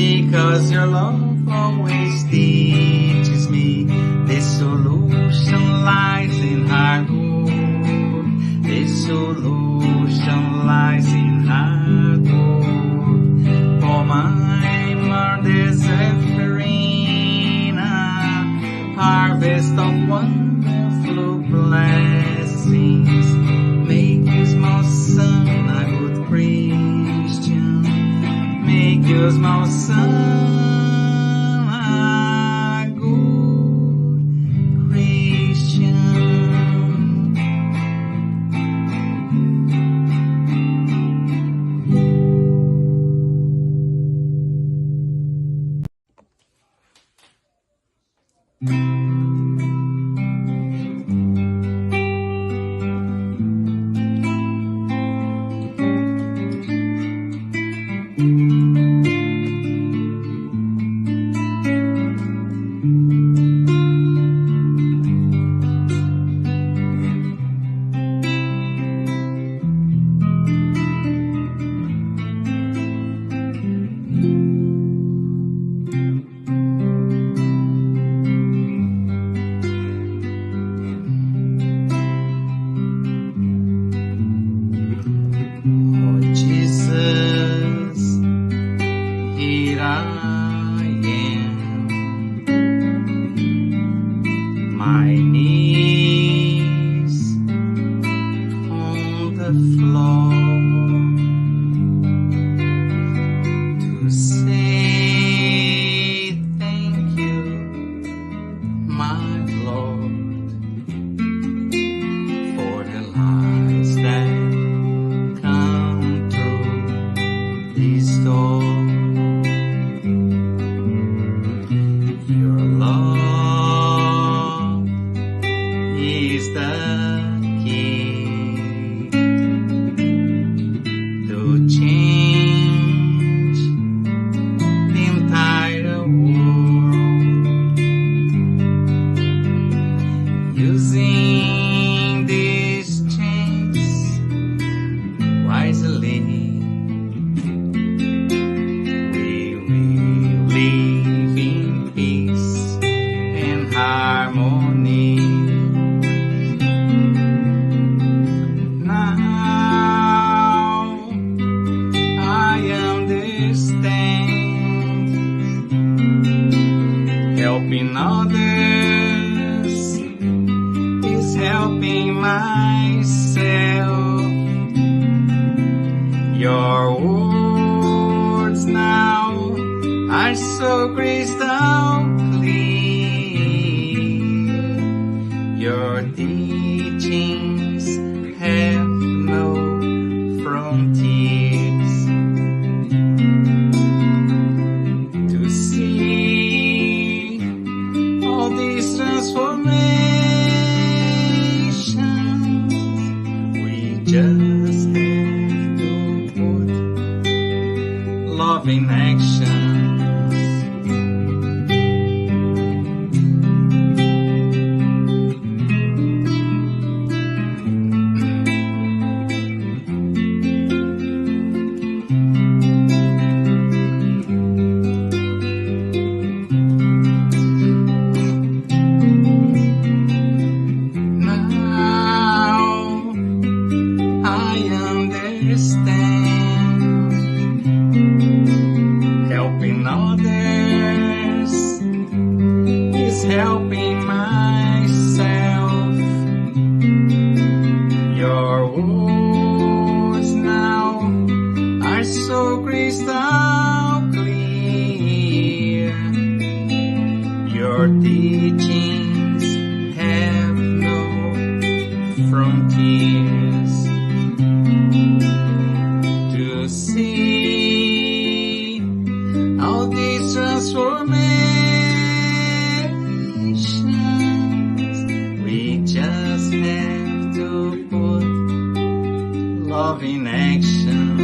because your love always teaches me the solution lies in hard work. The solution lies in hard work. For my mother's offering, a harvest of wonderful blessings. Make you, small son, a good Christian. Make you, small son, a good Christian. My knees on the floor to say thank you, my Lord, for the lights that come through this door. Your love is the key to change the entire world. Using these chains wisely, we will live in peace and harmony. Helping others is helping myself. Your words now are so crystal clear. Your teachings have no frontiers. To see all these transformations, we just have to put love in action. Helping others is helping myself. Your words now are so crystal clear. Your teachings have no frontiers. To see all these transformations, we just have to put love in action.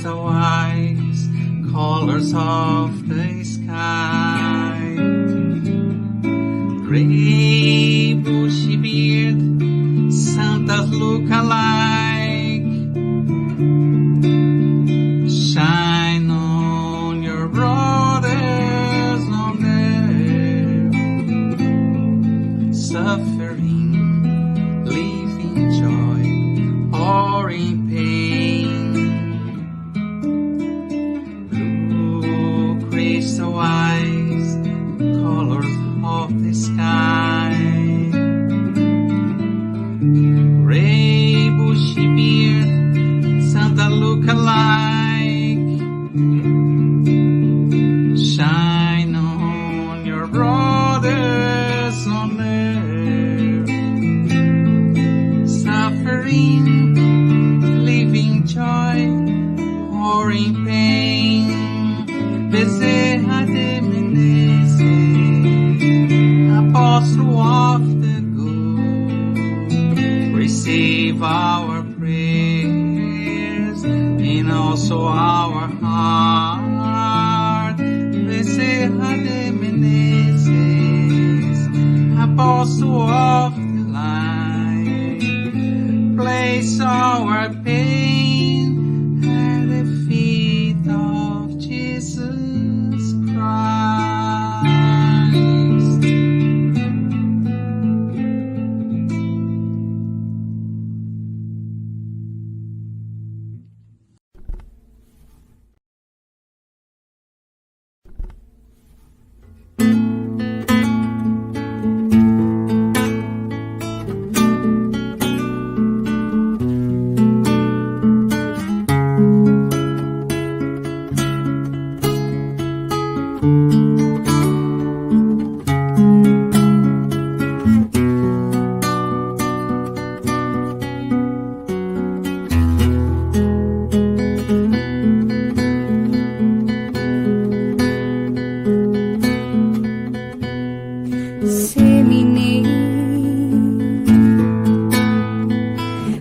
crystal eyes, colors of the sky. Gray bushy beard, Santa's look alike. Shine on your brothers on there, suffering, living joy, or in pain. Blue crystal eyes, colors of the sky. Gray bushy beard, Santa look alike. Shine on your brothers on earth, suffering, living joy, or in pain. Bezerra de Menezes, apostle of the good, receive our prayers and also our heart. Bezerra de Menezes, apostle of the light, place our pain at the feet of Jesus Christ.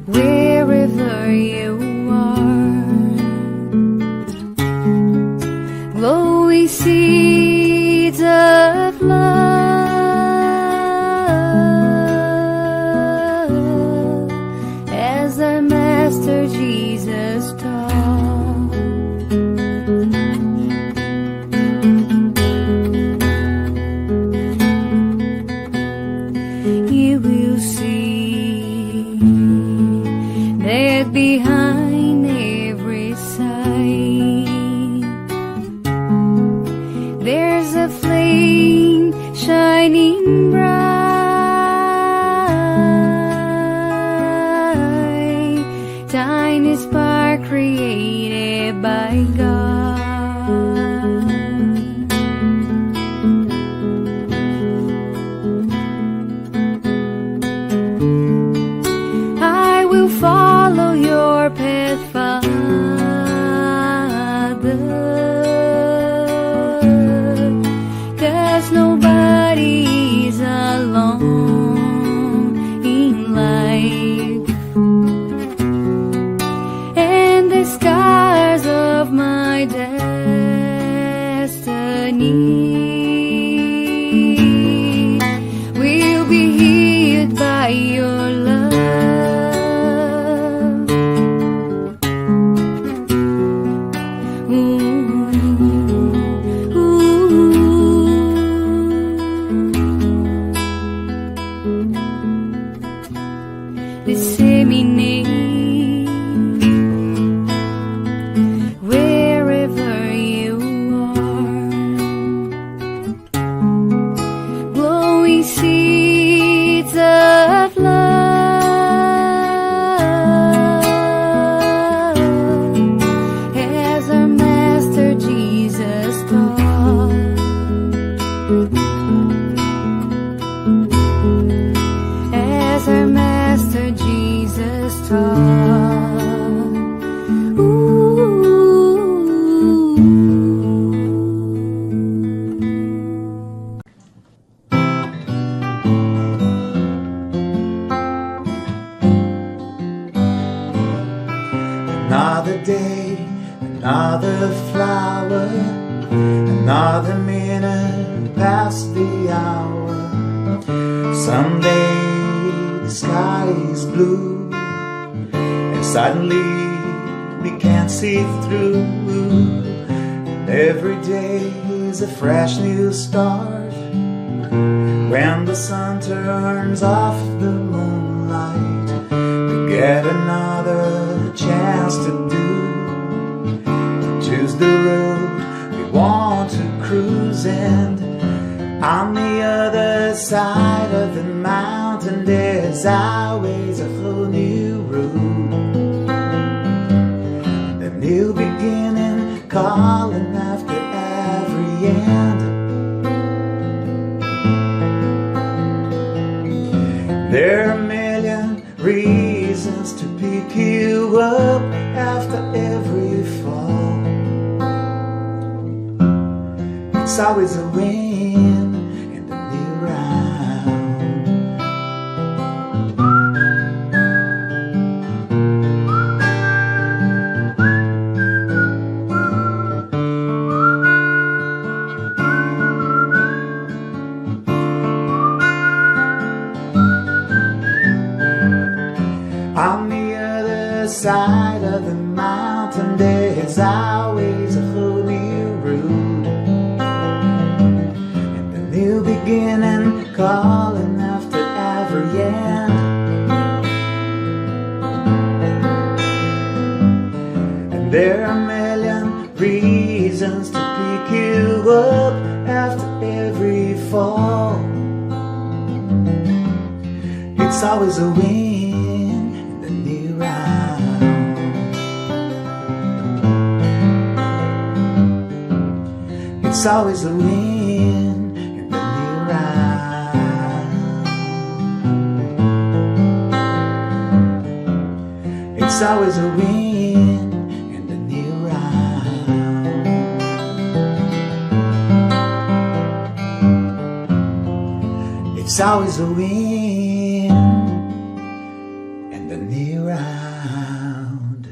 Wherever you are, glowing seeds of love, as our Master Jesus taught. You will see that behind every sight there's a flame shining bright, tiny spark created by God. I will follow your path, Father, 'cause nobody's alone in life, and the scars of my destiny will be healed by your love. Disseminate wherever you are, glowing seeds of love, as our Master Jesus taught. As our Master Jesus taught. Ooh. Another day, Another flower, another minute past the hour. Someday the sky is blue, and suddenly we can't see through. And every day is a fresh new start. When the sun turns off the moonlight, we get another chance to choose the road we want to cruise. And on the other side of the mountain, there's always a whole new road, and a new beginning calling after every end. There are a million reasons to pick you up after every fall. It's always a win in the new round. On the other side of the mountain, there's always a whole new road, and a new beginning calling after every end. And there are a million reasons to pick you up after every fall. It's always a win. It's always a win in the new round. It's always a win in the new round. It's always a win in the new round.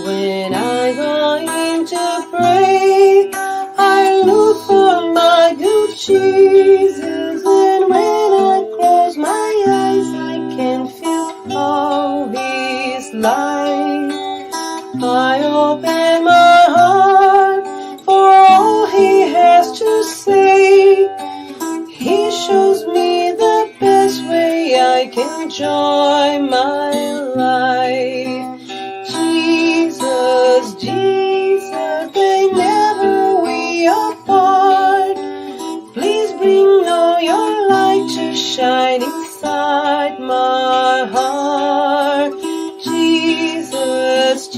When I go in to pray, I look for my good Jesus. And when I close my eyes, I can feel all His light. I open my heart for all He has to say. He shows me the best way I can enjoy my life. Jesus, they never we apart. Please bring all your light to shine inside my heart. Jesus,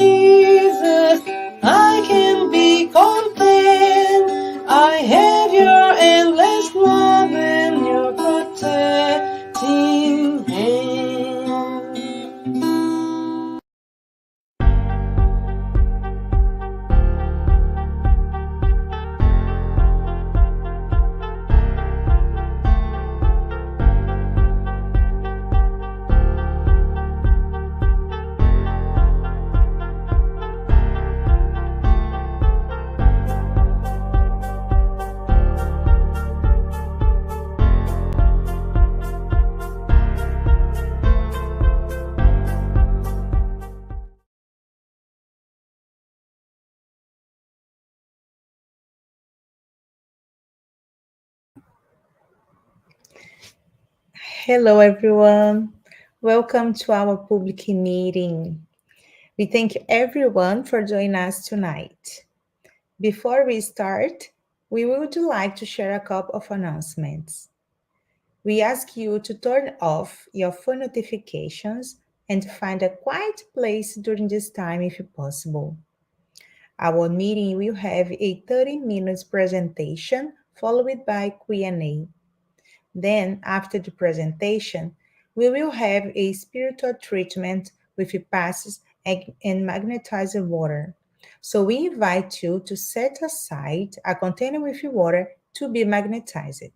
I can be content. I have your endless love and your protecting hand. Hello, everyone. Welcome to our public meeting. We thank everyone for joining us tonight. Before we start, we would like to share a couple of announcements. We ask you to turn off your phone notifications and find a quiet place during this time if possible. Our meeting will have a 30 minutes presentation followed by Q&A. Then, after the presentation, We will have a spiritual treatment with passes and magnetized water. So we invite you to set aside a container with water to be magnetized.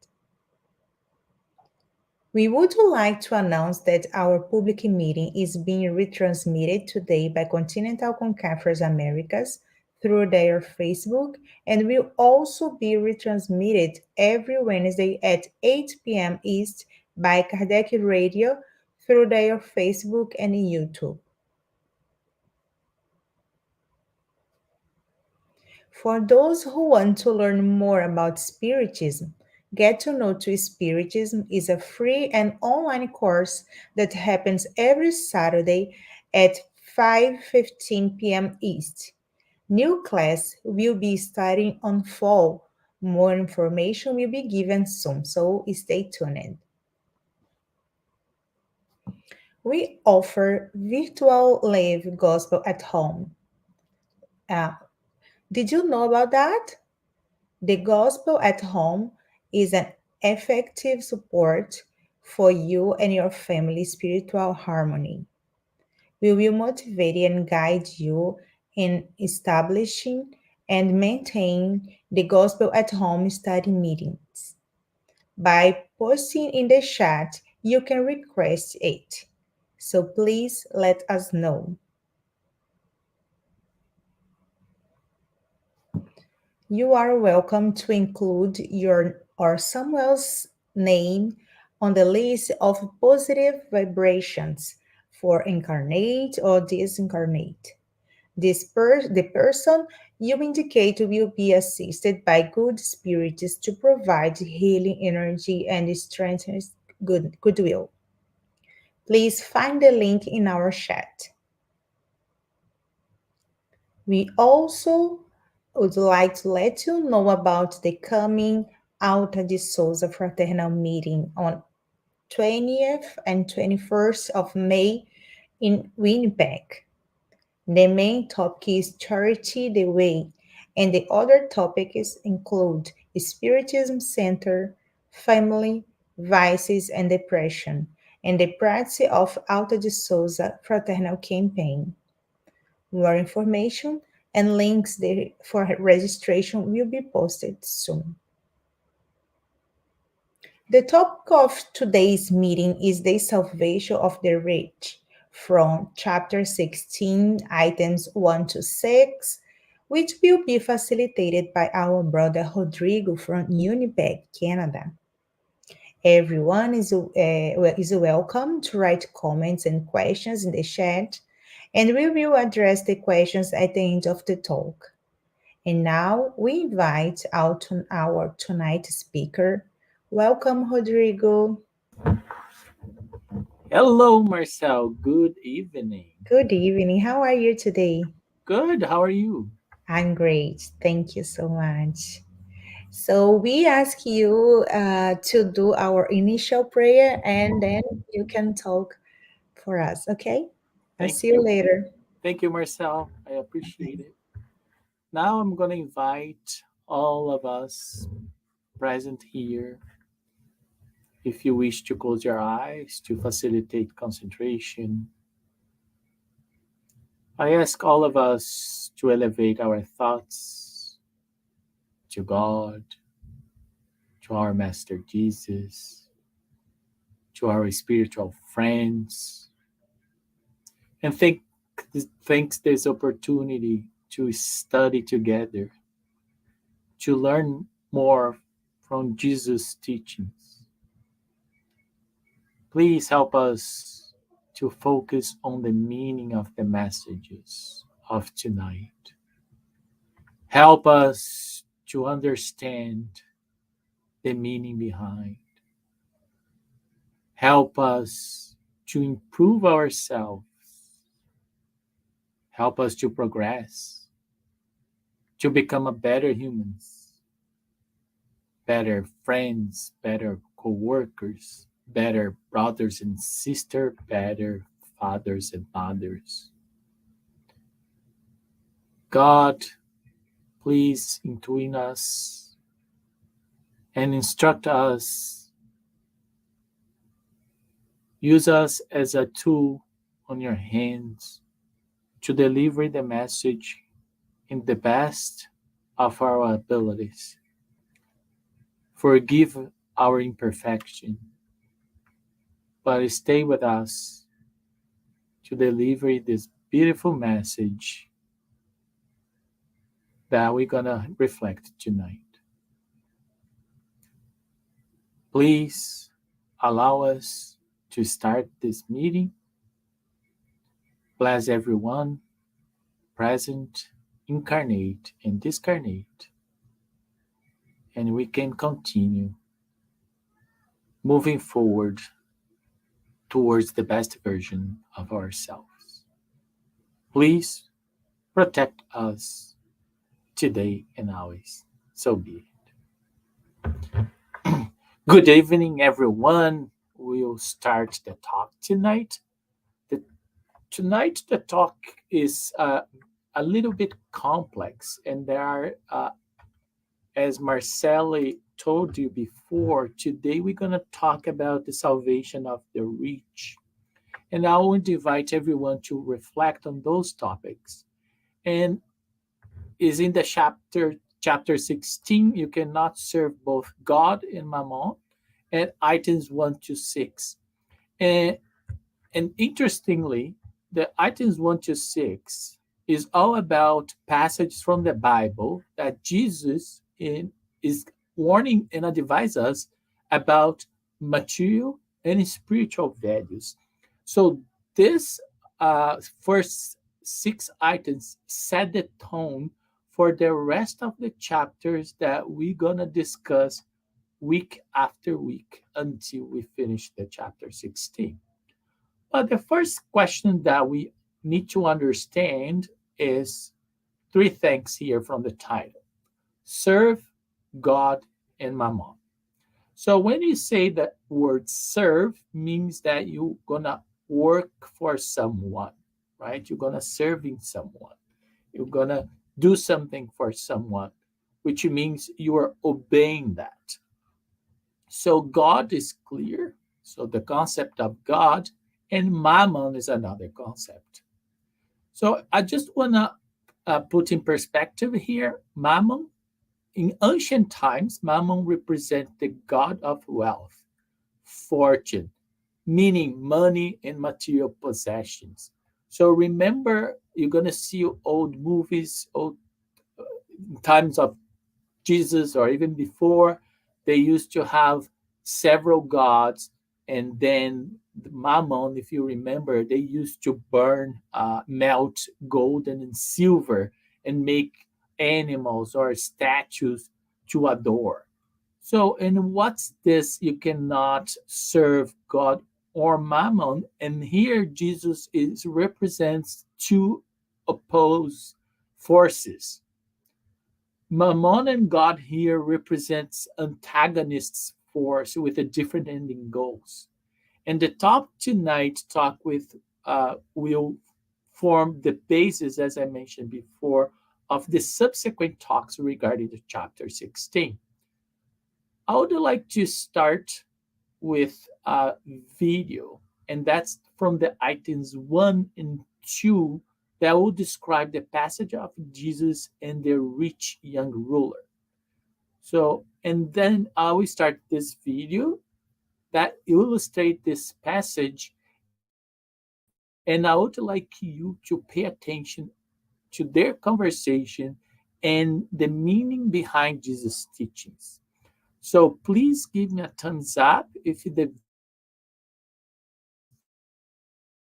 We would like to announce that our public meeting is being retransmitted today by Continental Conference Americas through their Facebook and will also be retransmitted every Wednesday at 8 p.m. East by Kardec Radio through their Facebook and YouTube. For those who want to learn more about Spiritism, Get to Know to Spiritism is a free and online course that happens every Saturday at 5:15 p.m. East. New class will be starting on fall. More information will be given soon, so stay tuned. We offer virtual live gospel at home. Uh, did you know about that? The gospel at home is an effective support for you and your family's spiritual harmony. We will motivate and guide you in establishing and maintaining the gospel at home study meetings. By posting in the chat, you can request it. So please let us know. You are welcome to include your or someone's name on the list of positive vibrations for incarnate or disincarnate. The person you indicate will be assisted by good spirits to provide healing energy and strengthen goodwill. Please find the link in our chat. We also would like to let you know about the coming Alta de Souza Fraternal Meeting on 20th and 21st of May in Winnipeg. The main topic is Charity the Way, and the other topics include Spiritism Center, Family, Vices and Depression, and the practice of Alta de Souza Fraternal Campaign. More information and links there for registration will be posted soon. The topic of today's meeting is the salvation of the rich from chapter 16, items 1 to 6, which will be facilitated by our brother Rodrigo from Winnipeg, Canada. Everyone is welcome to write comments and questions in the chat, and we will address the questions at the end of the talk. And now we invite our tonight's speaker. Welcome, Rodrigo. Hello, Marcel. Good evening. Good evening. How are you today? Good. How are you? I'm great. Thank you so much. So we ask you to do our initial prayer and then you can talk for us, okay? I'll Thank see you you. later. Thank you, Marcel. I appreciate it. Now I'm going to invite all of us present here, if you wish to close your eyes to facilitate concentration. I ask all of us to elevate our thoughts to God, to our Master Jesus, to our spiritual friends, and thanks this opportunity to study together, to learn more from Jesus' teachings. Please help us to focus on the meaning of the messages of tonight. Help us to understand the meaning behind. Help us to improve ourselves. Help us to progress, to become a better humans, better friends, better co-workers, better brothers and sisters, better fathers and mothers. God, please intwine us and instruct us Use us as a tool on your hands to deliver the message in the best of our abilities. Forgive our imperfection, but stay with us to deliver this beautiful message that we're going to reflect tonight. Please allow us to start this meeting. Bless everyone present, incarnate and discarnate, and we can continue moving forward towards the best version of ourselves. Please protect us today and always. So be it. Good evening, everyone. We'll start the talk tonight. The, Tonight, the talk is a little bit complex, and there are, as Marcelli told you before, today we're going to talk about the salvation of the rich. And I want to invite everyone to reflect on those topics. And is in the chapter 16, you cannot serve both God and mammon, and items 1 to 6. And, and interestingly, the items 1 to 6 is all about passages from the Bible that Jesus is warning and advise us about material and spiritual values. So this first 6 items set the tone for the rest of the chapters that we're going to discuss week after week until we finish the chapter 16. But the first question that we need to understand is 3 things here from the title: serve, God, and mammon. So when you say the word serve, means that you're gonna work for someone, right? You're gonna serving someone. You're gonna do something for someone, which means you are obeying that. So God is clear. So the concept of God, and mammon is another concept. So I just wanna put in perspective here. Mammon, in ancient times, mammon represent the god of wealth, fortune, meaning money and material possessions. So remember, you're gonna see old movies, old times of Jesus or even before, they used to have several gods, and then the mammon, if you remember, they used to burn, melt gold and silver and make animals or statues to adore. So, and what's this? You cannot serve God or mammon. And here Jesus is represents 2 opposed forces. Mammon and God here represents antagonists force with a different ending goals. And the talk tonight talk with will form the basis, as I mentioned before, of the subsequent talks regarding the chapter 16. I would like to start with a video, and that's from the items 1 and 2 that will describe the passage of Jesus and the rich young ruler. So, and then I will start this video that illustrate this passage, and I would like you to pay attention to their conversation and the meaning behind Jesus' teachings. So please give me a thumbs up if the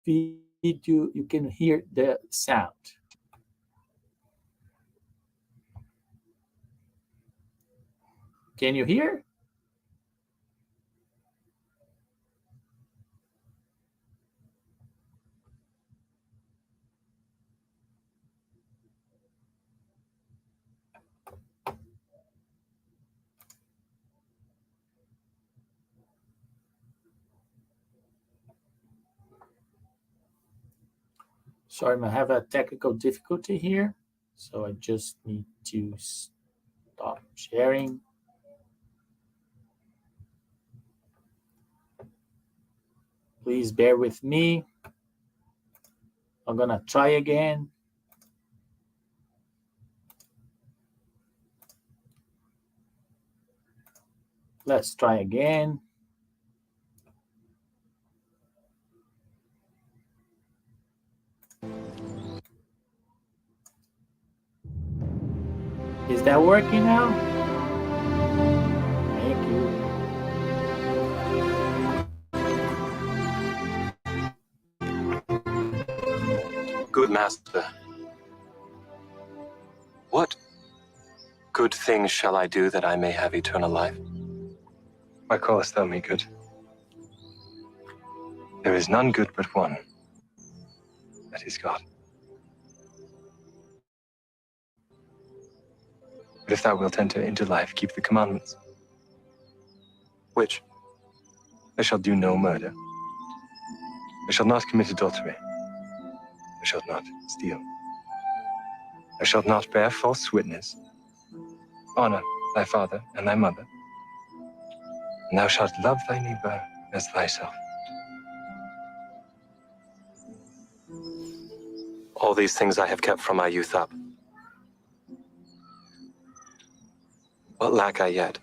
video you can hear the sound. Can you hear? Sorry, I have a technical difficulty here, so I just need to stop sharing. Please bear with me. I'm going to try again. Let's try again. Is that working now? Thank you. Good master, what good things shall I do that I may have eternal life? Why callest thou me good? There is none good but one, that is God. But if thou wilt enter into life, keep the commandments. Which? Thou shalt do no murder. Thou shalt not commit adultery. Thou shalt not steal. Thou shalt not bear false witness. Honor thy father and thy mother. And thou shalt love thy neighbor as thyself. All these things I have kept from my youth up. What lack I yet?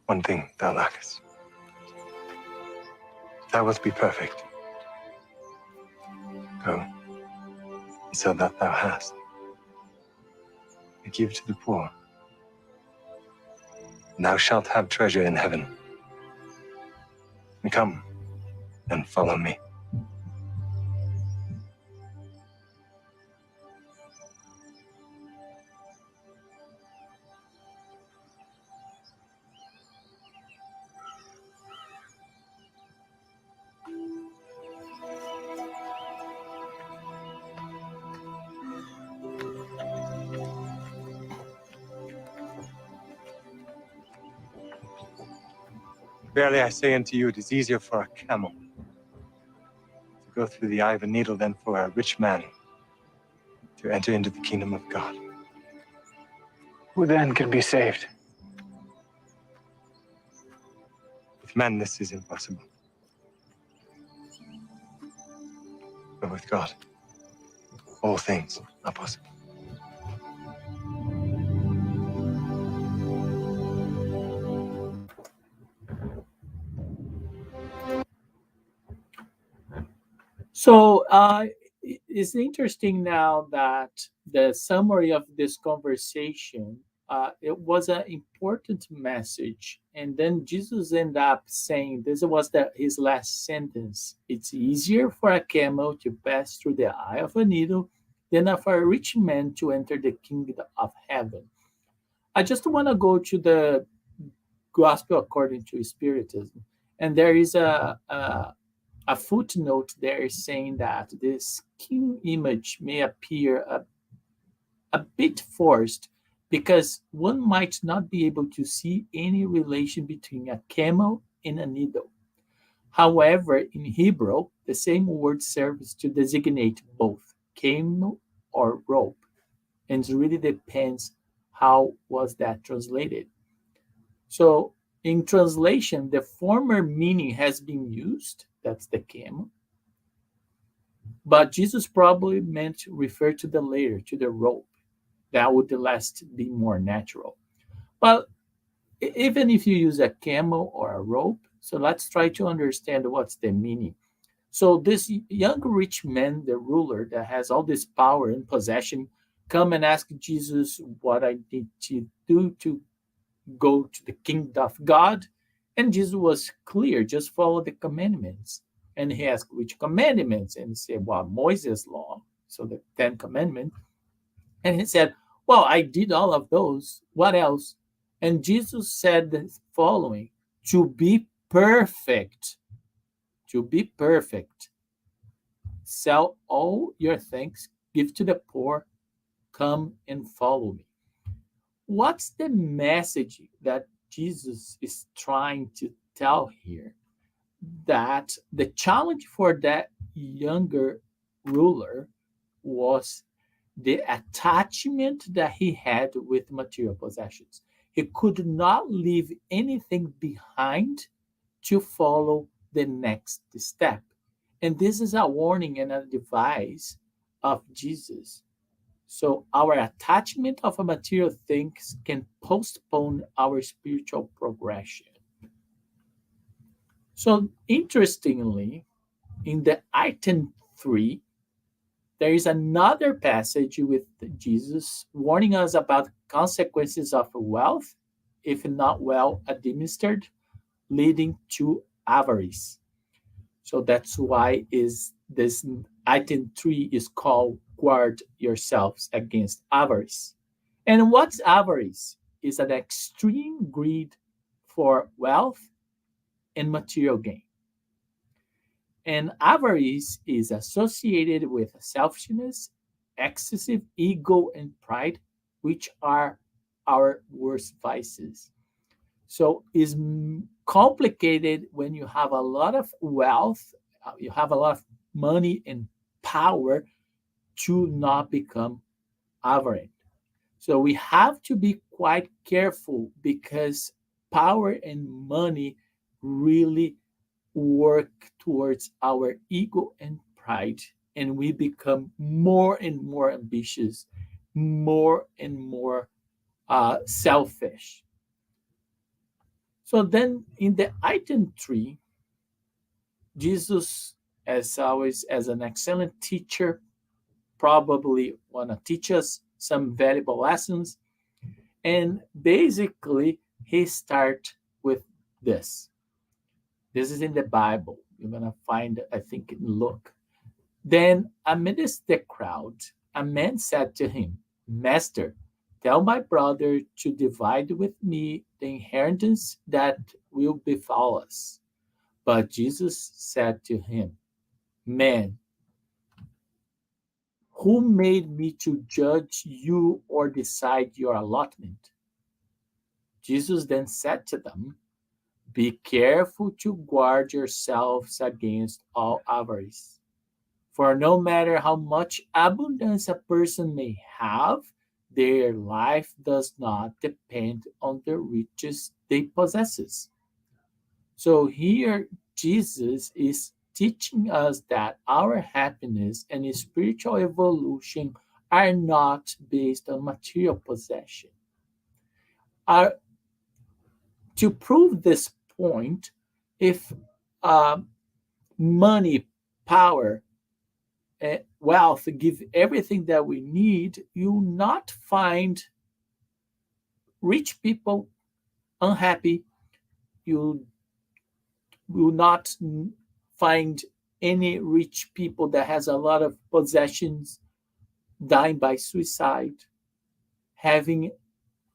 One thing thou lackest. Thou wilt be perfect. Go, and sell that thou hast, and give to the poor. And thou shalt have treasure in heaven. And come, and follow me. Verily I say unto you, it is easier for a camel to go through the eye of a needle than for a rich man to enter into the kingdom of God. Who then can be saved? With men this is impossible. But with God, all things are possible. So it's interesting now that the summary of this conversation, it was an important message. And then Jesus ended up saying, this was his last sentence. It's easier for a camel to pass through the eye of a needle than for a rich man to enter the kingdom of heaven. I just want to go to the gospel according to Spiritism. And there is a footnote there saying that this king image may appear a bit forced because one might not be able to see any relation between a camel and a needle. However, in Hebrew, the same word serves to designate both camel or rope, and it really depends how was that translated. So in translation, the former meaning has been used, that's the camel. But Jesus probably meant to refer to the later, to the rope. That would the last be more natural. But even if you use a camel or a rope, so let's try to understand what's the meaning. So this young rich man, the ruler that has all this power and possession, come and ask Jesus what I need to do to go to the kingdom of God. And Jesus was clear, just follow the commandments. And he asked, which commandments? And he said, well, Moses' law, so the 10 Commandments. And he said, well, I did all of those. What else? And Jesus said the following, to be perfect, sell all your things, give to the poor, come and follow me. What's the message that Jesus is trying to tell here? That the challenge for that younger ruler was the attachment that he had with material possessions. He could not leave anything behind to follow the next step. And this is a warning and a advice of Jesus. So our attachment of a material things can postpone our spiritual progression. So interestingly, in the item 3, there is another passage with Jesus warning us about consequences of wealth, if not well administered, leading to avarice. So that's why is this item 3 is called guard yourselves against avarice. And what's avarice? Is an extreme greed for wealth and material gain. And avarice is associated with selfishness, excessive ego, and pride, which are our worst vices. So it's complicated when you have a lot of wealth, you have a lot of money and power to not become avaricious. So we have to be quite careful because power and money really work towards our ego and pride, and we become more and more ambitious, more and more selfish. So then in the item 3, Jesus, as always, as an excellent teacher, probably want to teach us some valuable lessons. And basically, he start with this. This is in the Bible. You're going to find, I think, in Luke. Then, amidst the crowd, a man said to him, Master, tell my brother to divide with me the inheritance that will befall us. But Jesus said to him, Man, who made me to judge you or decide your allotment? Jesus then said to them, Be careful to guard yourselves against all avarice. For no matter how much abundance a person may have, their life does not depend on the riches they possess. So here Jesus is teaching us that our happiness and spiritual evolution are not based on material possession. Are, to prove this point, if money, power, wealth give everything that we need, you will not find rich people unhappy. You will not find any rich people that has a lot of possessions dying by suicide, having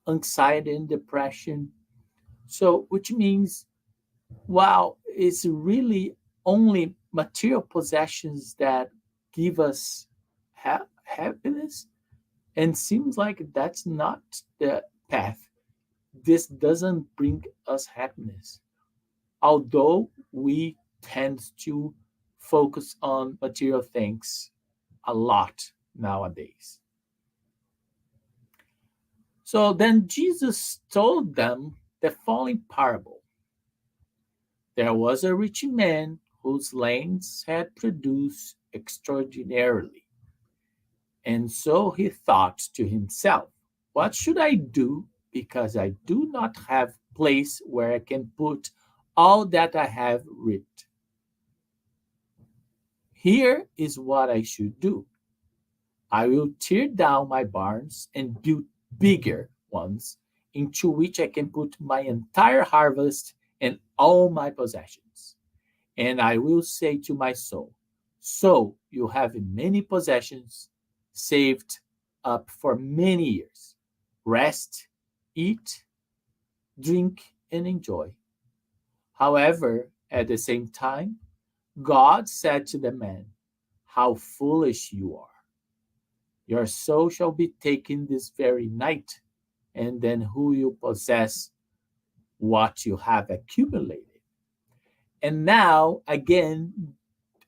anxiety and depression. So, which means, wow, it's really only material possessions that give us happiness, and seems like that's not the path. This doesn't bring us happiness, although we tend to focus on material things a lot nowadays. So then Jesus told them the following parable. There was a rich man whose lands had produced extraordinarily. And so he thought to himself, What should I do? Because I do not have place where I can put all that I have reaped. Here is what I should do. I will tear down my barns and build bigger ones into which I can put my entire harvest and all my possessions. And I will say to my soul, So you have many possessions saved up for many years. Rest, eat, drink, and enjoy. However, at the same time, God said to the man, How foolish you are. Your soul shall be taken this very night, and then who will possess what you have accumulated? And now, again,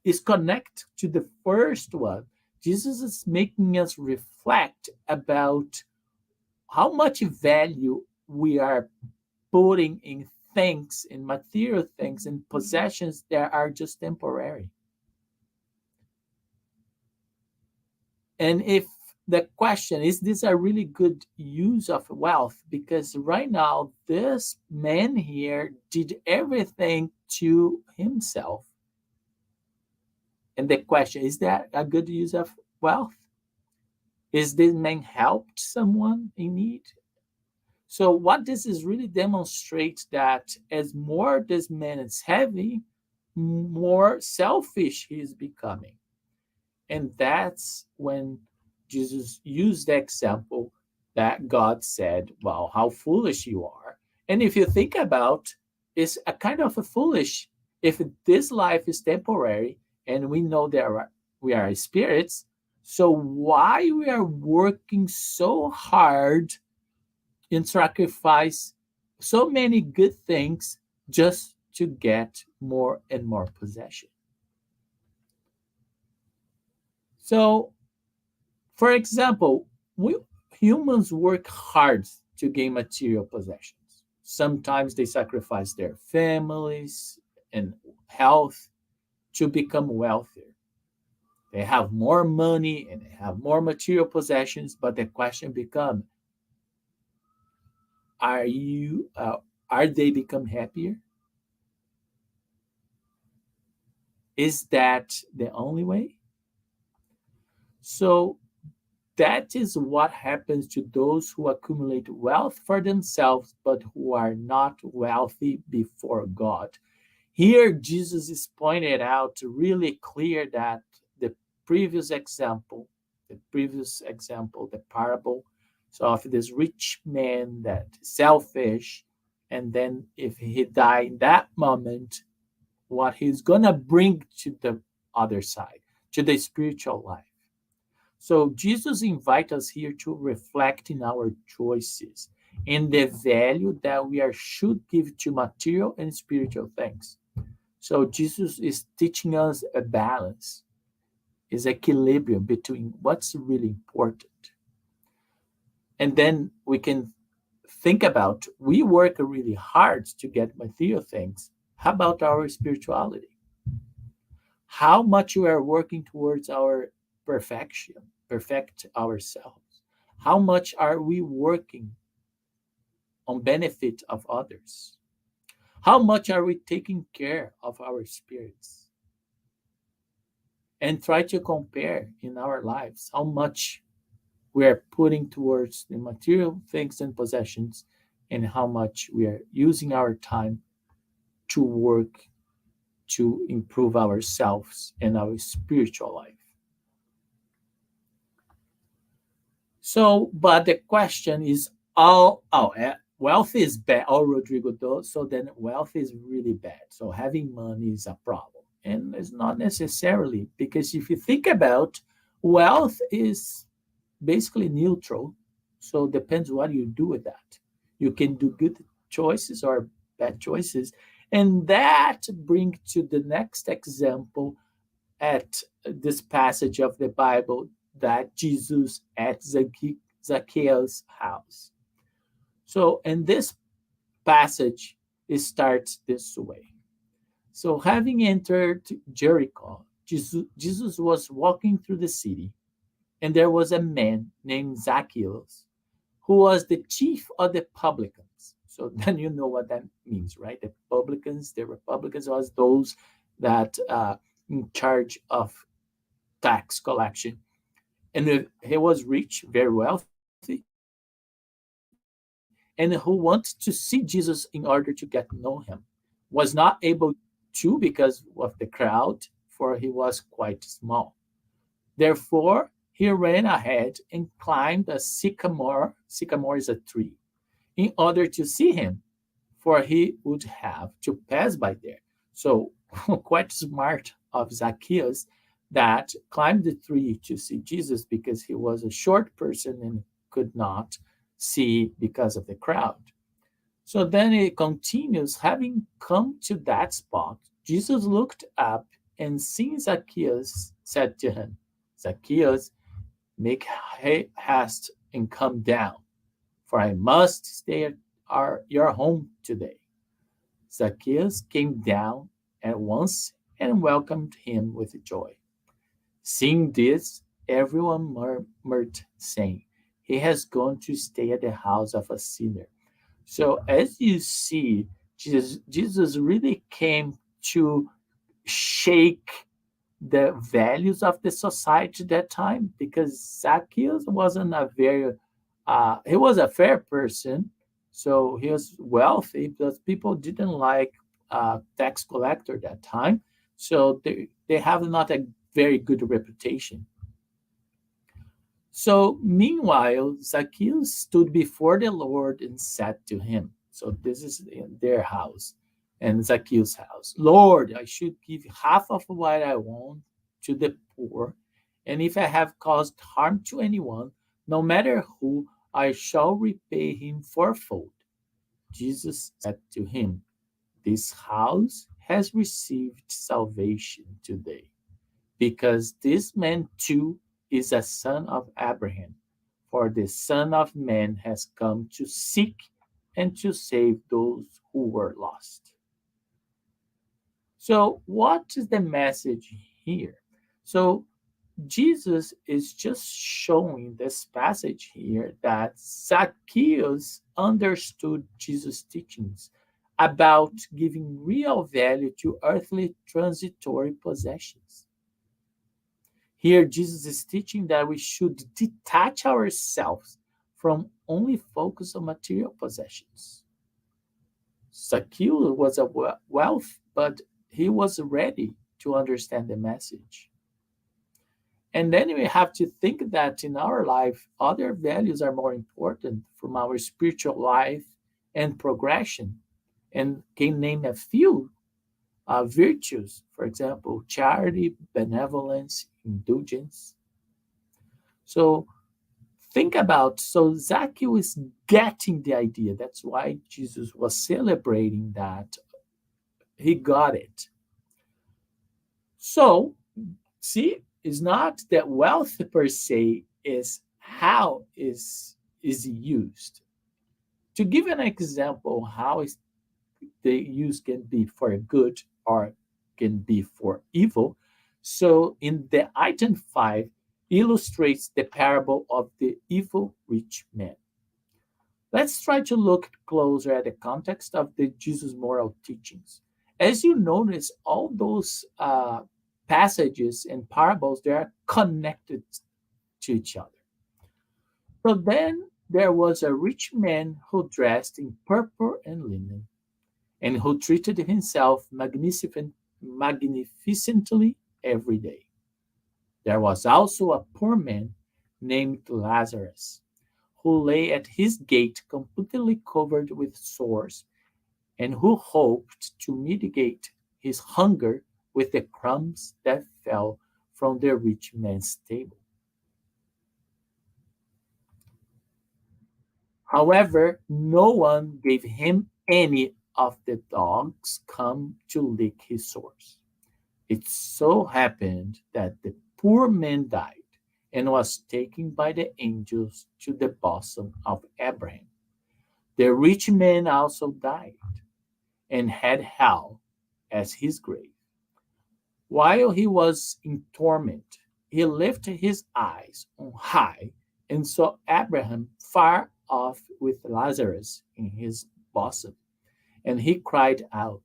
is connect to the first one. Jesus is making us reflect about how much value we are putting in things and material things and possessions that are just temporary. And if the question is this a really good use of wealth? Because right now, this man here did everything to himself. And the question is that a good use of wealth? Is this man helped someone in need? So what this is really demonstrates that as more this man is heavy, more selfish he is becoming. And that's when Jesus used the example that God said, "Wow, how foolish you are." And if you think about, it's a kind of a foolish. If this life is temporary, and we know we are spirits, so why we are working so hard and sacrifice so many good things just to get more and more possession? So, for example, we humans work hard to gain material possessions. Sometimes they sacrifice their families and health to become wealthier. They have more money and they have more material possessions, but the question becomes: Are you? Are they become happier? Is that the only way? So that is what happens to those who accumulate wealth for themselves, but who are not wealthy before God. Here, Jesus is pointed out really clear that the previous example, the parable, so of this rich man that is selfish, and then if he die in that moment, what he's gonna bring to the other side, to the spiritual life. So Jesus invites us here to reflect in our choices and the value that we are should give to material and spiritual things. So Jesus is teaching us a balance, is equilibrium between what's really important. And then we can think about we work really hard to get material things. How about our spirituality? How much we are working towards our perfection, perfect ourselves? How much are we working on benefit of others? How much are we taking care of our spirits? And try to compare in our lives how much we are putting towards the material things and possessions and how much we are using our time to work to improve ourselves and our spiritual life. So, but the question is, wealth is bad. Oh, Rodrigo does. So then wealth is really bad. So having money is a problem. And it's not necessarily, because if you think about, wealth is basically neutral. So it depends what you do with that. You can do good choices or bad choices. And that brings to the next example at this passage of the Bible that Jesus at Zacchaeus' house. So in this passage, it starts this way. So having entered Jericho, Jesus was walking through the city, and there was a man named Zacchaeus who was the chief of the publicans. So then you know what that means, right? The Republicans was those that in charge of tax collection. And he was rich, very wealthy, and who wanted to see Jesus in order to get to know him. Was not able to because of the crowd, for he was quite small. Therefore, he ran ahead and climbed a sycamore is a tree, in order to see him, for he would have to pass by there. So, quite smart of Zacchaeus that climbed the tree to see Jesus because he was a short person and could not see because of the crowd. So then it continues, having come to that spot, Jesus looked up and seeing Zacchaeus said to him, Zacchaeus, make haste and come down, for I must stay at your home today. Zacchaeus came down at once and welcomed him with joy. Seeing this, everyone murmured, saying, "He has gone to stay at the house of a sinner." So, as you see, Jesus really came to shake the values of the society at that time, because Zacchaeus wasn't a very he was a fair person, so he was wealthy, but people didn't like tax collector at that time, so they have not a very good reputation. So meanwhile, Zacchaeus stood before the Lord and said to him, so this is in their house and Zacchaeus' house, "Lord, I should give half of what I own to the poor, and if I have caused harm to anyone, no matter who, I shall repay him fourfold." Jesus said to him, "This house has received salvation today, because this man too is a son of Abraham. For the Son of Man has come to seek and to save those who were lost." So, what is the message here? So, Jesus is just showing this passage here that Zacchaeus understood Jesus' teachings about giving real value to earthly transitory possessions. Here, Jesus is teaching that we should detach ourselves from only focus on material possessions. Zacchaeus was a wealth, but he was ready to understand the message. And then we have to think that in our life, other values are more important from our spiritual life and progression. And can name a few virtues, for example, charity, benevolence, indulgence. So think about, so Zacchaeus is getting the idea. That's why Jesus was celebrating that he got it. So see, it's not that wealth per se, is how is used. To give an example, how is the use can be for good or can be for evil. So in the item 5 illustrates the parable of the evil rich man. Let's try to look closer at the context of the Jesus moral teachings. As you notice, all those passages and parables, they are connected to each other. So then there was a rich man who dressed in purple and linen, and who treated himself magnificently every day. There was also a poor man named Lazarus, who lay at his gate completely covered with sores, and who hoped to mitigate his hunger with the crumbs that fell from the rich man's table. However, no one gave him any of the dogs come to lick his sores. It so happened that the poor man died and was taken by the angels to the bosom of Abraham. The rich man also died and had hell as his grave. While he was in torment, he lifted his eyes on high and saw Abraham far off with Lazarus in his bosom. And he cried out,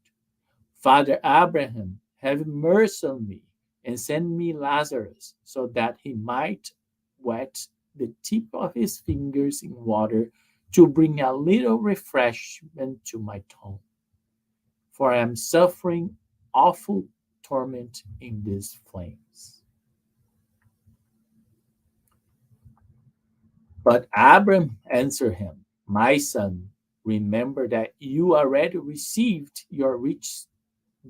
"Father Abraham, have mercy on me and send me Lazarus so that he might wet the tip of his fingers in water to bring a little refreshment to my tongue. For I am suffering awful torment in these flames." But Abram answered him, "My son, remember that you already received your riches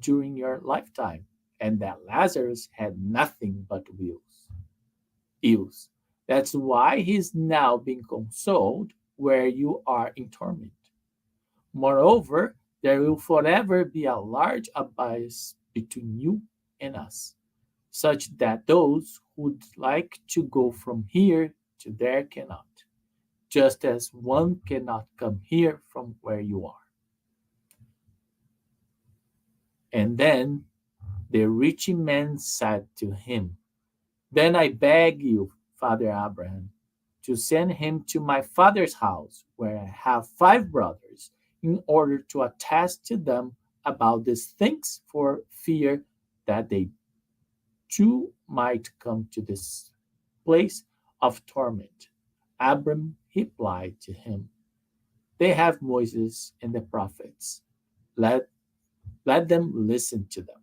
during your lifetime, and that Lazarus had nothing but ills. That's why he's now being consoled where you are in torment. Moreover, there will forever be a large abyss between you and us, such that those who'd like to go from here to there cannot, just as one cannot come here from where you are." And then the rich man said to him, Then I beg you, Father Abraham, to send him to my father's house, where I have 5 brothers, in order to attest to them about these things, for fear that they too might come to this place of torment. Abram replied to him, They have Moses and the prophets. Let, let them listen to them.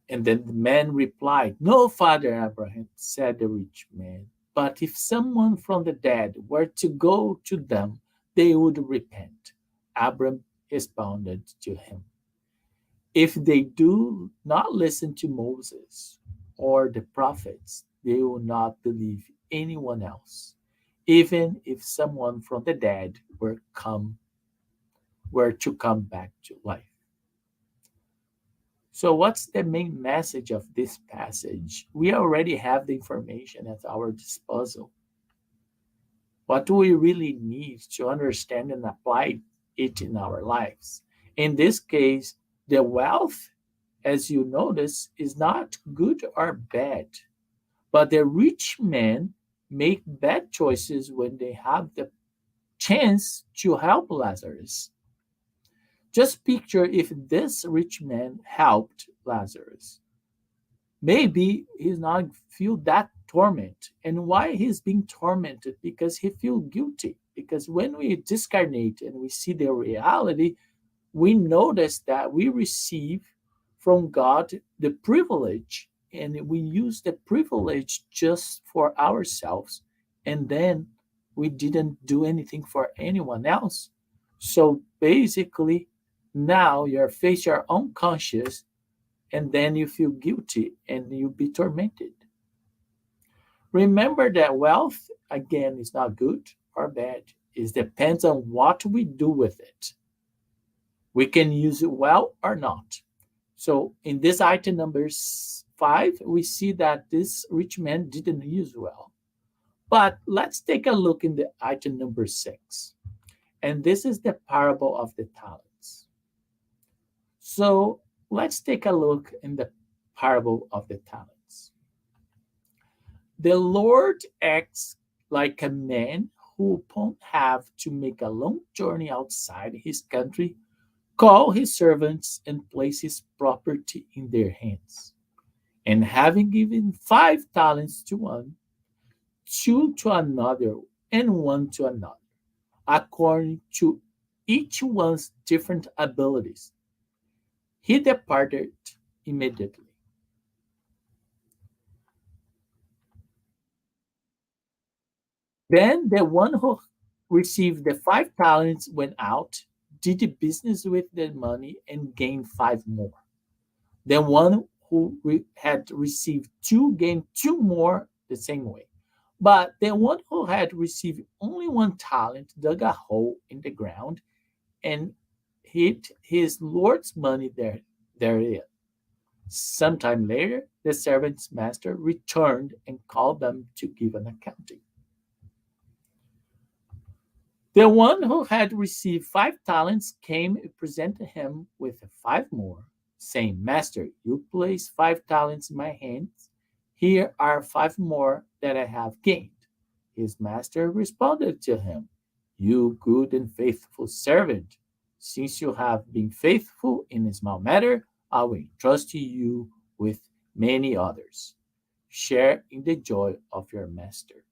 And then the man replied, No, Father Abraham, said the rich man, but if someone from the dead were to go to them, they would repent. Abram responded to him, If they do not listen to Moses or the prophets, they will not believe anyone else, even if someone from the dead were to come back to life. So, what's the main message of this passage? We already have the information at our disposal. What do we really need to understand and apply it in our lives? In this case, the wealth, as you notice, is not good or bad, but the rich men make bad choices when they have the chance to help Lazarus. Just picture if this rich man helped Lazarus. Maybe he's not feel that torment. And why he's being tormented? Because he feel guilty. Because when we discarnate and we see the reality, we notice that we receive from God the privilege, and we use the privilege just for ourselves. And then we didn't do anything for anyone else. So basically, now you face your own conscience, and then you feel guilty and you be tormented. Remember that wealth, again, is not good or bad. It depends on what we do with it. We can use it well or not. So in this item number 5, we see that this rich man didn't use well. But let's take a look in the item number 6. And this is the parable of the talents. So let's take a look in the parable of the talents. The Lord acts like a man who won't have to make a long journey outside his country, call his servants, and place his property in their hands. And having given 5 talents to one, 2 to another, and 1 to another, according to each one's different abilities, he departed immediately. Then the one who received the 5 talents went out, did the business with the money, and gained 5 more. The one who had received 2 gained 2 more the same way. But the one who had received only 1 talent dug a hole in the ground and hid his Lord's money therein. Sometime later, the servant's master returned and called them to give an accounting. The one who had received 5 talents came and presented him with 5 more, saying, Master, you placed 5 talents in my hands. Here are 5 more that I have gained. His master responded to him, You good and faithful servant, since you have been faithful in a small matter, I will entrust you with many others. Share in the joy of your master.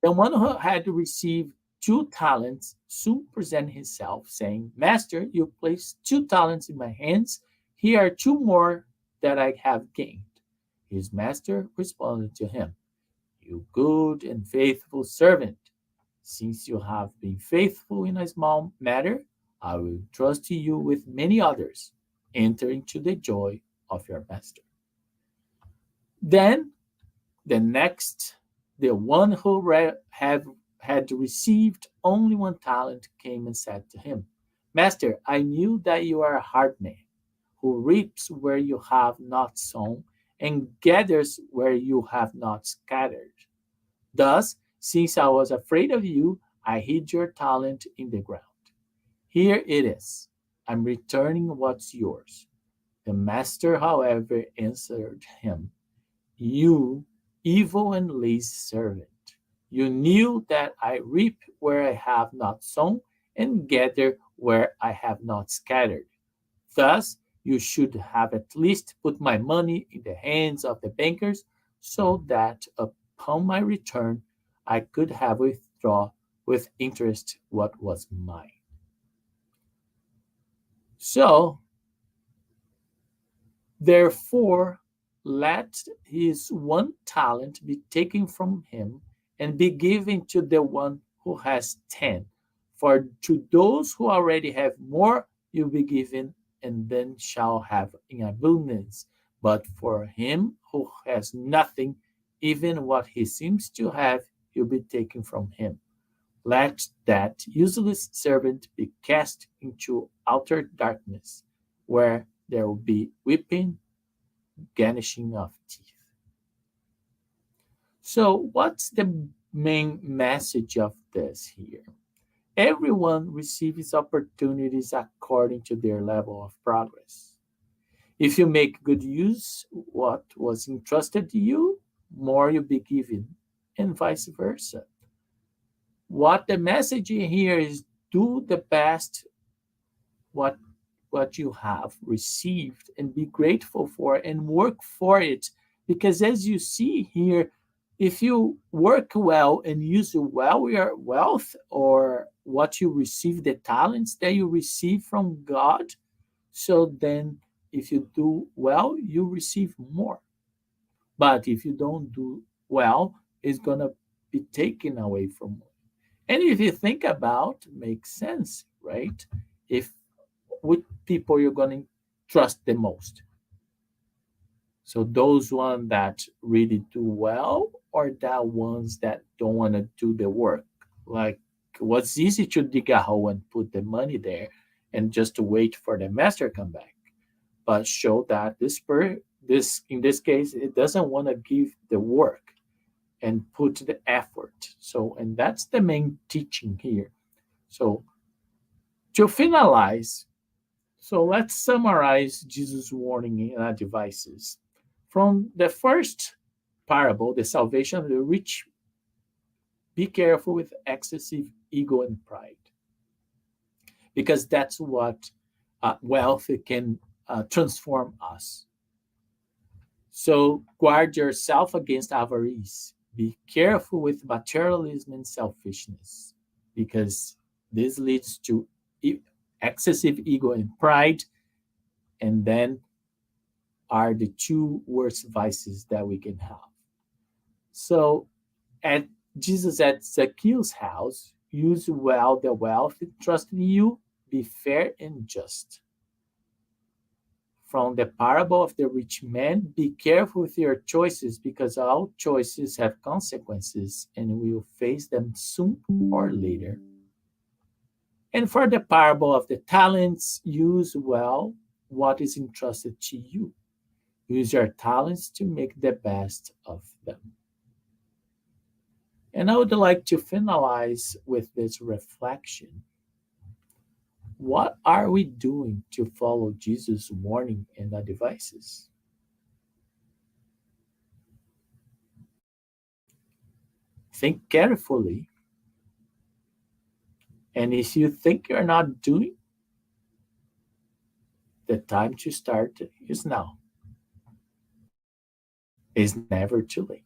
The one who had received 2 talents soon presented himself, saying, Master, you placed 2 talents in my hands. Here are 2 more that I have gained. His master responded to him, You good and faithful servant, since you have been faithful in a small matter, I will trust you with many others. Enter into the joy of your master. Then the one who had received only 1 talent came and said to him, Master, I knew that you are a hard man, who reaps where you have not sown and gathers where you have not scattered. Thus, since I was afraid of you, I hid your talent in the ground. Here it is. I'm returning what's yours. The master, however, answered him, You evil and lazy servant. You knew that I reap where I have not sown and gather where I have not scattered. Thus, you should have at least put my money in the hands of the bankers so that upon my return I could have withdrawn with interest what was mine. So, therefore, let his one talent be taken from him and be given to the one who has 10. For to those who already have more, you'll be given and then shall have in abundance. But for him who has nothing, even what he seems to have, will be taken from him. Let that useless servant be cast into outer darkness, where there will be weeping, gnashing of teeth. So, what's the main message of this here? Everyone receives opportunities according to their level of progress. If you make good use what was entrusted to you, more you'll be given, and vice versa. What the message here is, do the best what what you have received and be grateful for and work for it, because as you see here, if you work well and use well your wealth or what you receive, the talents that you receive from God, so then if you do well you receive more. But if you don't do well, it's going to be taken away from you. And if you think about, makes sense, right? If which people you're going to trust the most. So those ones that really do well, or that ones that don't want to do the work. Like, what's easy to dig a hole and put the money there and just to wait for the master come back. But show that this in this case it doesn't want to give the work and put the effort. So, and that's the main teaching here. So to finalize, so let's summarize Jesus' warning and advices. From the first parable, the salvation of the rich, be careful with excessive ego and pride, because that's what wealth can transform us. So guard yourself against avarice. Be careful with materialism and selfishness, because this leads to excessive ego and pride, and then are the two worst vices that we can have. So, at Jesus at Zacchaeus' house, use well the wealth entrusted in you, be fair and just. From the parable of the rich man, be careful with your choices, because all choices have consequences and we will face them soon or later. And for the parable of the talents, use well what is entrusted to you. Use your talents to make the best of them. And I would like to finalize with this reflection. What are we doing to follow Jesus' warning and advices? Think carefully. And if you think you're not doing, the time to start is now. It's never too late.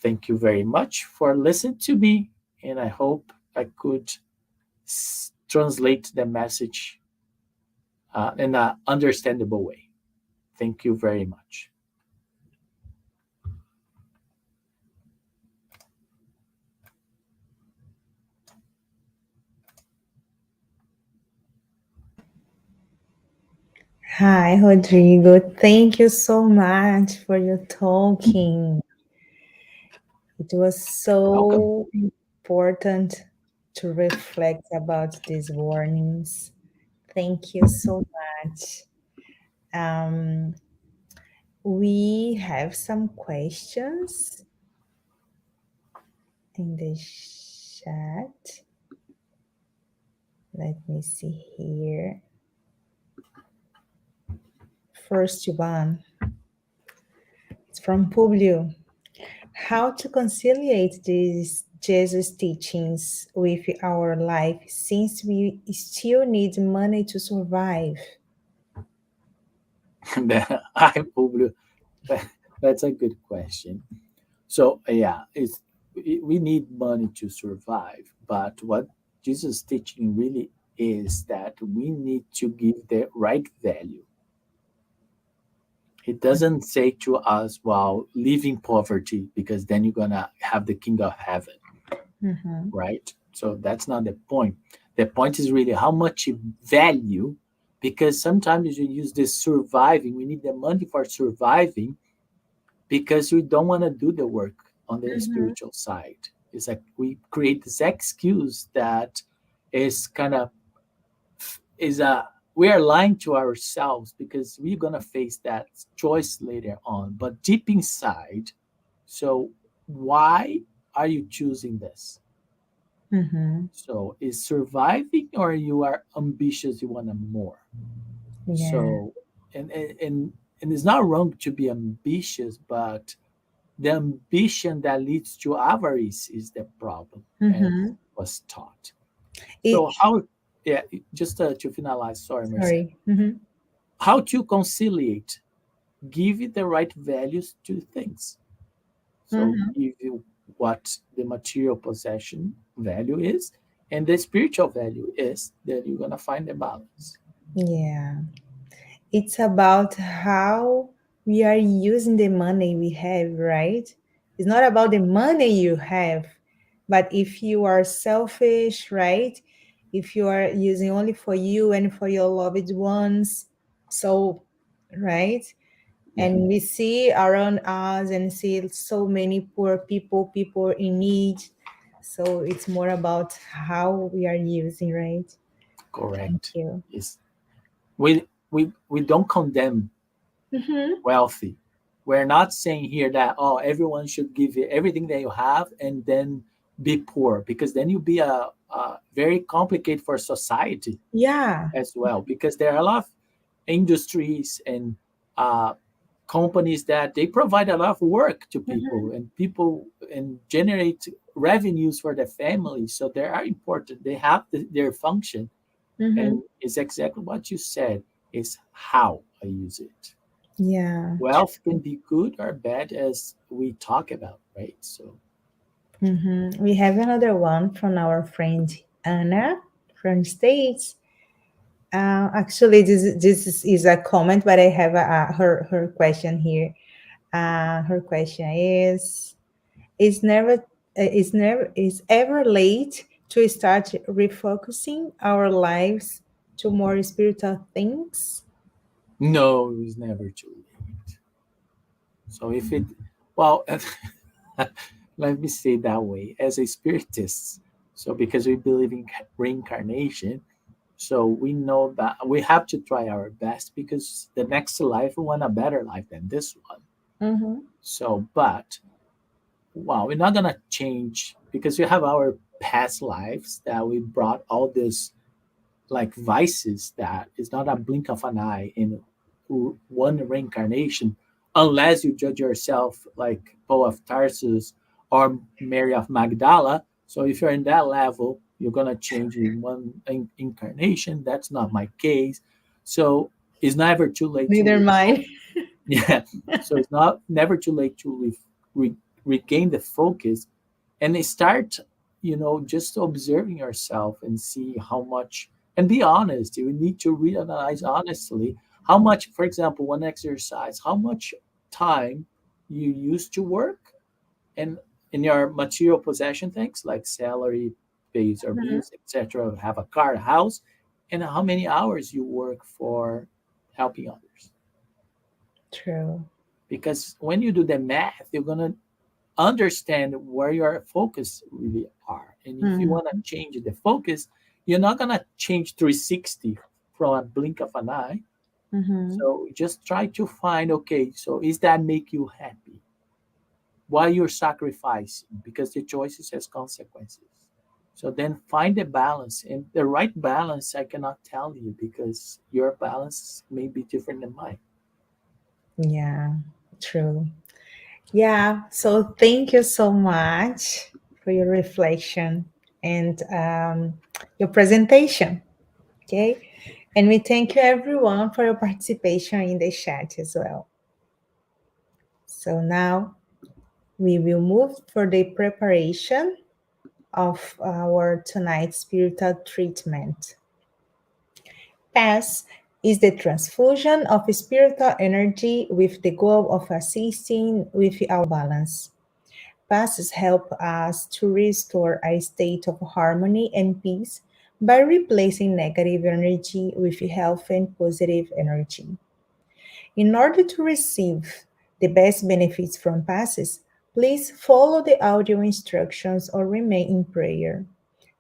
Thank you very much for listening to me, and I hope I could translate the message in an understandable way. Thank you very much. Hi, Rodrigo. Thank you so much for your talking. It was Welcome. so important to reflect about these warnings. Thank you so much. Um, we have some questions in the chat. chat. Let me see here. First one. It's from Publio. How to conciliate these Jesus teachings with our life since we still need money to survive? I probably that's a good question. So yeah, we need money to survive, but what Jesus' teaching really is that we need to give the right value. It doesn't say to us, "Well, live in poverty because then you're gonna have the king of heaven," Mm-hmm. right? So that's not the point. The point is really how much value, because sometimes you use this surviving. We need the money for surviving because we don't want to do the work on the Mm-hmm. spiritual side. It's like we create this excuse that is kind of is a we are lying to ourselves because we're gonna face that choice later on. But deep inside, so why are you choosing this? Mm-hmm. So is surviving or you are ambitious, you want more? Yeah. So and it's not wrong to be ambitious, but the ambition that leads to avarice is the problem, as Mm-hmm. was taught. It, So how, yeah, just to finalize, sorry, Mercy, sorry. Mm-hmm. how to conciliate, give it the right values to things. So Mm-hmm. give you what the material possession value is, and the spiritual value is, then you're gonna find the balance. Yeah. It's about how we are using the money we have, right? It's not about the money you have, but if you are selfish, right? If you are using only for you and for your loved ones, so, right? Yeah, And we see around us and see so many poor people, people in need. So it's more about how we are using, right? Thank correct. you. Is we don't condemn Mm-hmm. wealthy. We're not saying here that oh everyone should give you everything that you have and then be poor because then you'll be a very complicated for society Yeah. as well because there are a lot of industries and uh, companies that they provide a lot of work to Mm-hmm. people and generate revenues for their families, so they are important, they have their function, Mm-hmm. and it's exactly what you said is how I use it. Yeah. Wealth can be good or bad as we talk about, right? So We have another one from our friend Anna from States. Actually, this is a comment, but I have her question here. Her question is never is ever late to start refocusing our lives to more spiritual things. no, it's never too late. So if it, well, let me say it that way, as a spiritist, so because we believe in reincarnation, so we know that we have to try our best because the next life we want a better life than this one. Mm-hmm. So, but wow, we're not gonna change because we have our past lives that we brought all this like vices that is not a blink of an eye in one reincarnation, unless you judge yourself like Paul of Tarsus or Mary of Magdala. So if you're in that level, you're gonna change in one incarnation. That's not my case. So it's never too late to Neither mine. yeah. So it's not never too late to regain the focus and they start, just observing yourself and see how much, and be honest. You need to reanalyze honestly how much, for example, one exercise, how much time you used to work and in your material possession things like salary, pays or Mhm. bills, etc., have a car, a house, and how many hours you work for helping others. True. Because when you do the math, you're gonna understand where your focus really are. And if you want to Mhm. change the focus, you're not going to change 360 from a blink of an eye. Mhm. So just try to find, okay, so is that make you happy? Why you're sacrificing? Because the choices has consequences. So then find a balance. And the right balance, I cannot tell you because your balance may be different than mine. Yeah, true. Yeah, so thank you so much for your reflection and your presentation. Okay, and we thank you everyone for your participation in the chat as well. So now we will move for the preparation of our tonight's spiritual treatment. Pass is the transfusion of spiritual energy with the goal of assisting with our balance. Passes help us to restore a state of harmony and peace by replacing negative energy with healthy and positive energy. In order to receive the best benefits from passes, please follow the audio instructions or remain in prayer.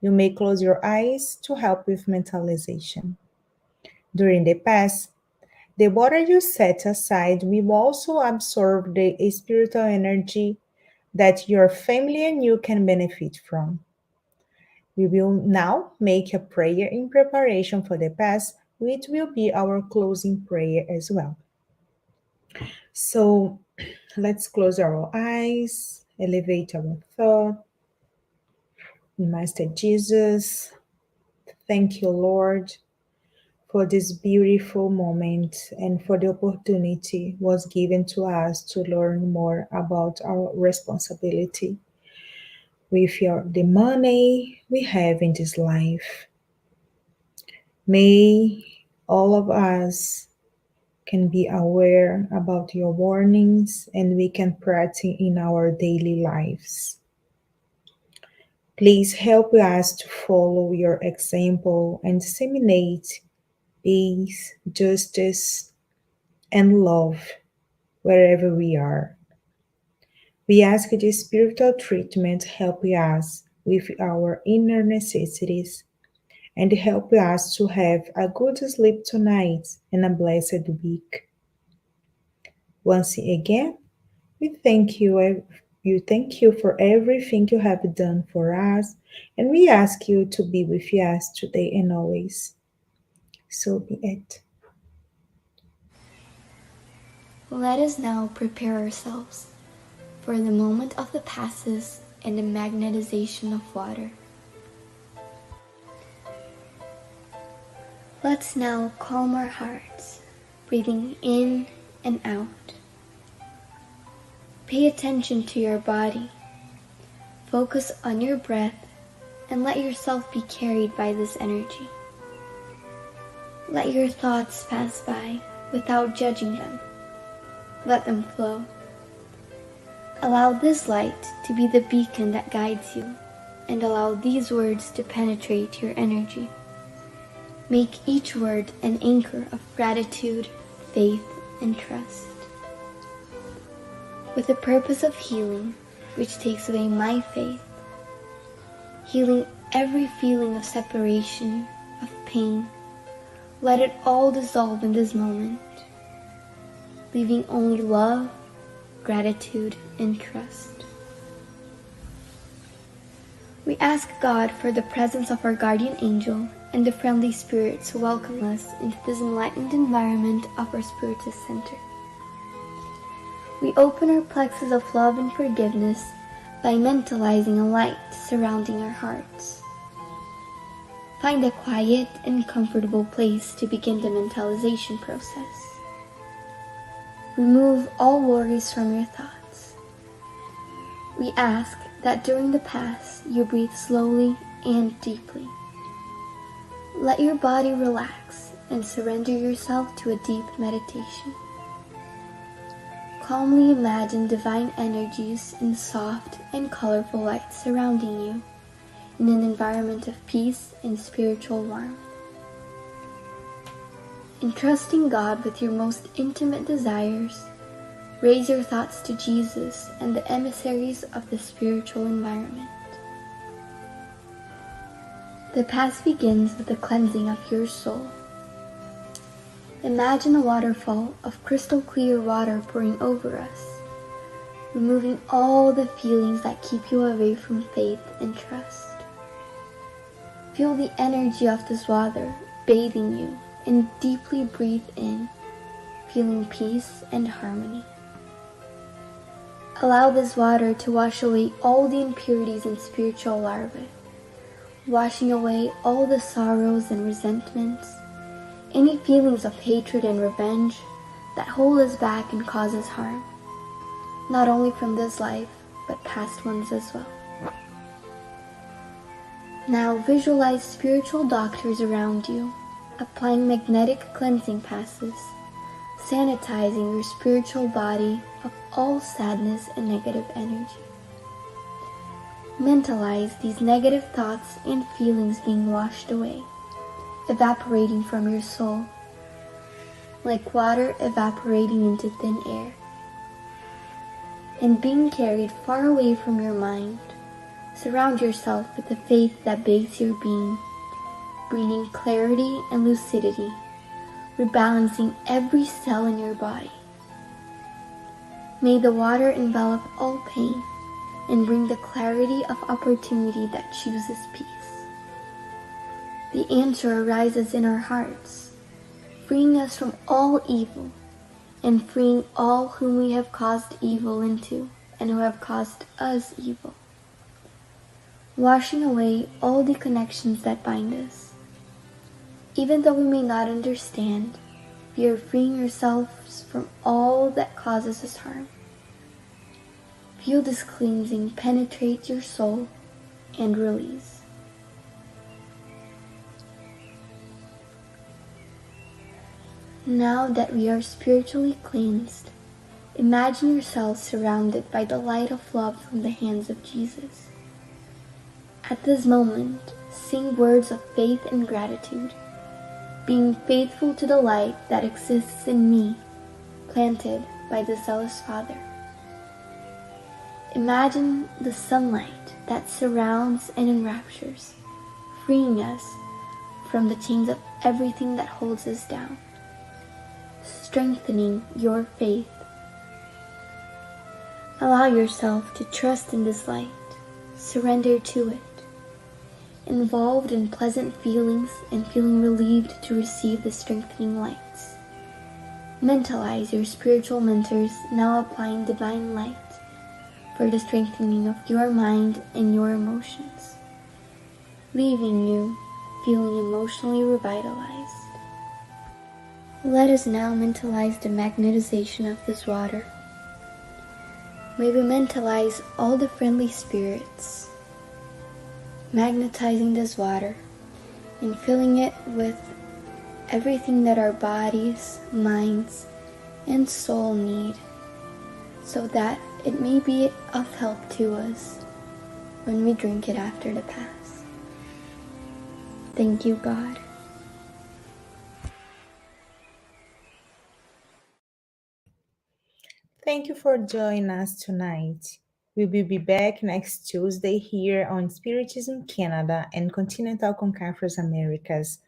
You may close your eyes to help with mentalization. During the pass, the water you set aside will also absorb the spiritual energy that your family and you can benefit from. We will now make a prayer in preparation for the pass, which will be our closing prayer as well. So let's close our eyes, elevate our thought. Master Jesus, thank you, Lord, for this beautiful moment and for the opportunity was given to us to learn more about our responsibility with the money we have in this life. May all of us can be aware about your warnings and we can practice in our daily lives. Please help us to follow your example and disseminate peace, justice, and love wherever we are. We ask this spiritual treatment help us with our inner necessities and help us to have a good sleep tonight and a blessed week. Once again, we thank you for everything you have done for us, and we ask you to be with us today and always. So be it. Let us now prepare ourselves for the moment of the passes and the magnetization of water. Let's now calm our hearts, breathing in and out. Pay attention to your body. Focus on your breath and let yourself be carried by this energy. Let your thoughts pass by without judging them. Let them flow. Allow this light to be the beacon that guides you, and allow these words to penetrate your energy. Make each word an anchor of gratitude, faith, and trust. With the purpose of healing, which takes away my faith, healing every feeling of separation, of pain, let it all dissolve in this moment, leaving only love, gratitude, and trust. We ask God for the presence of our guardian angel and the friendly spirits who welcome us into this enlightened environment of our Spiritist Center. We open our plexus of love and forgiveness by mentalizing a light surrounding our hearts. Find a quiet and comfortable place to begin the mentalization process. Remove all worries from your thoughts. We ask that during the pass you breathe slowly and deeply. Let your body relax and surrender yourself to a deep meditation. Calmly imagine divine energies in soft and colorful light surrounding you in an environment of peace and spiritual warmth. Entrusting God with your most intimate desires, raise your thoughts to Jesus and the emissaries of the spiritual environment. The pass begins with the cleansing of your soul. Imagine a waterfall of crystal clear water pouring over us, removing all the feelings that keep you away from faith and trust. Feel the energy of this water bathing you, and deeply breathe in, feeling peace and harmony. Allow this water to wash away all the impurities and spiritual larvae, washing away all the sorrows and resentments, any feelings of hatred and revenge that hold us back and cause us harm, not only from this life, but past ones as well. Now visualize spiritual doctors around you, applying magnetic cleansing passes, sanitizing your spiritual body of all sadness and negative energy. Mentalize these negative thoughts and feelings being washed away, evaporating from your soul, like water evaporating into thin air, and being carried far away from your mind. Surround yourself with the faith that bathes your being, bringing clarity and lucidity, rebalancing every cell in your body. May the water envelop all pain and bring the clarity of opportunity that chooses peace. The answer arises in our hearts, freeing us from all evil and freeing all whom we have caused evil into and who have caused us evil, washing away all the connections that bind us. Even though we may not understand, we are freeing ourselves from all that causes us harm. Feel this cleansing penetrate your soul and release. Now that we are spiritually cleansed, imagine yourself surrounded by the light of love from the hands of Jesus. At this moment, sing words of faith and gratitude, being faithful to the light that exists in me, planted by the zealous Father. Imagine the sunlight that surrounds and enraptures, freeing us from the chains of everything that holds us down, strengthening your faith. Allow yourself to trust in this light, surrender to it, involved in pleasant feelings and feeling relieved to receive the strengthening lights. Mentalize your spiritual mentors now applying divine light for the strengthening of your mind and your emotions, leaving you feeling emotionally revitalized. Let us now mentalize the magnetization of this water. May we mentalize all the friendly spirits, magnetizing this water and filling it with everything that our bodies, minds, and soul need, so that it may be of help to us when we drink it after the Pass. Thank you, God. Thank you for joining us tonight. We will be back next Tuesday here on Spiritism Canada and Continental Conference Americas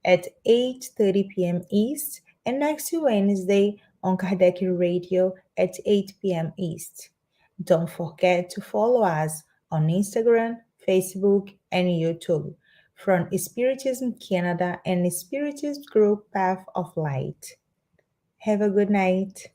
at 8:30 p.m. East, and next Wednesday on Kardec Radio at 8 p.m. East. Don't forget to follow us on Instagram, Facebook, and YouTube from Spiritism Canada and Spiritist Group Path of Light. Have a good night.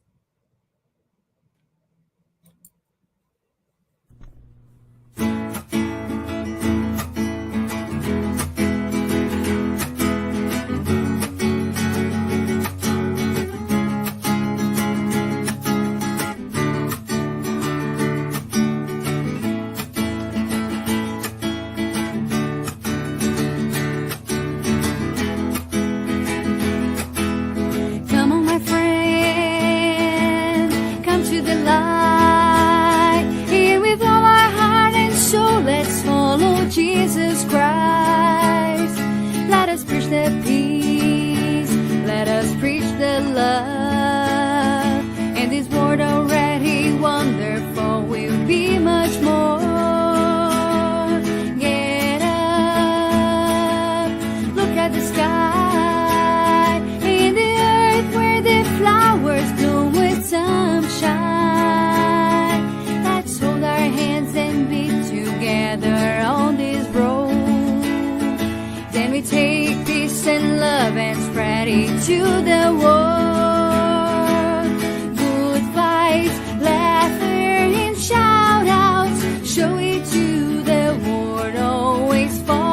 Come on, my friend. it to the world. Good vibes, laughter and shout outs, show it to the world, always follow